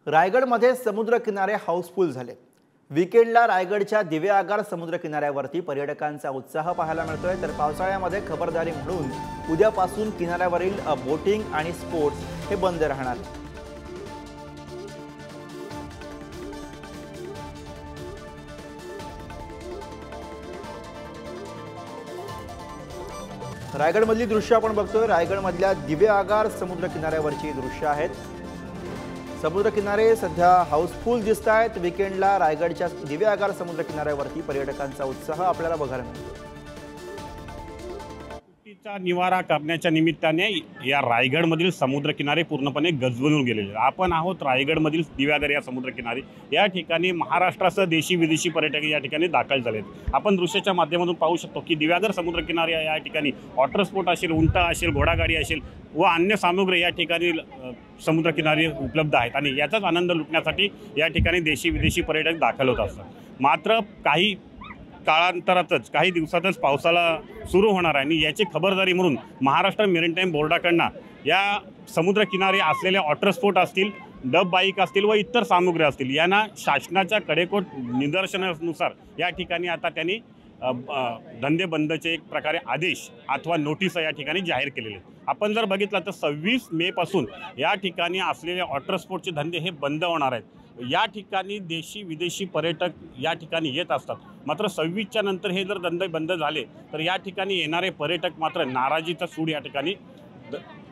रायगडमध्ये समुद्रकिनारे हाऊसफुल झाले। वीकेंडला रायगडच्या दिवेआगार समुद्रकिनाऱ्यावरती पर्यटकांचा उत्साह पाहायला मिळतोय। तर पावसाळ्यामध्ये खबरदारी म्हणून उद्यापासून किनाऱ्यावरील बोटिंग आणि स्पोर्ट्स हे बंद राहणार। रायगडमधली दृश्य आपण बघतोय। रायगडमधल्या दिवेआगार समुद्रकिनाऱ्यावरची दृश्य आहेत। समुद्रकिनारे सध्या हाऊसफुल दिसत आहेत। वीकेंडला रायगडच्या दिवेआगार समुद्रकिनाऱ्यावरती पर्यटकांचा उत्साह आपल्याला बघायला मिळतो। सुट्टीचा निवारा करण्याच्या निमित्ताने या रायगडमधील समुद्रकिनारे पूर्णपणे गजबजून गेलेले। आपण आहोत रायगडमधील दिवेआगार या समुद्रकिनारे। या ठिकाणी महाराष्ट्रासह देशी विदेशी पर्यटक या ठिकाणी दाखल झालेत। आपण दृश्याच्या माध्यमातून पाहू शकतो की दिवेआगार समुद्रकिनारे या ठिकाणी वॉटर स्पोर्ट असेल, उंट असेल, घोडागाडी असेल व अन्य सामुग्री या ठिकाणी समुद्रकिनारे उपलब्ध आहेत आणि याचाच आनंद लुटण्यासाठी या ठिकाणी देशी विदेशी पर्यटक दाखल होत असतात। मात्र काही काळांतरातच काही दिवसातच पावसाला सुरू होणार आहे आणि याची खबरदारी म्हणून महाराष्ट्र मेरीटाईम बोर्डाकडून या समुद्रकिनारे असलेल्या वॉटर स्पोर्ट असतील, डब बाईक असतील व इतर सामुग्री असतील यांना शासनाच्या कडेकोट निदर्शनानुसार या ठिकाणी आता त्यांनी धंदे बंदचे एक प्रकारे आदेश अथवा नोटीस या ठिकाणी जाहीर केलेले आहेत। आपण जर बघितलं तर 26 मे पासून या ठिकाणी असलेले वॉटर स्पोर्टचे धंदे हे बंद होणार आहेत। या ठिकाणी देशी विदेशी पर्यटक या ठिकाणी येत असतात। मात्र 26च्या नंतर हे जर धंदे बंद झाले तर या ठिकाणी येणारे पर्यटक मात्र नाराजीचा सूड या ठिकाणी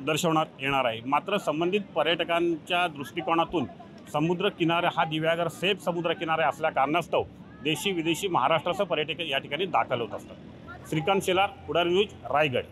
दर्शवण्यात येणार आहे। मात्र संबंधित पर्यटकांच्या दृष्टिकोनातून समुद्रकिनारे हा दिवेआगार सेफ समुद्रकिनारे असल्या कारणास्तव देशी विदेशी महाराष्ट्रासह पर्यटक या ठिकाणी दाखल होत असतात। श्रीकांत शेलार, पुढारी न्यूज, रायगड।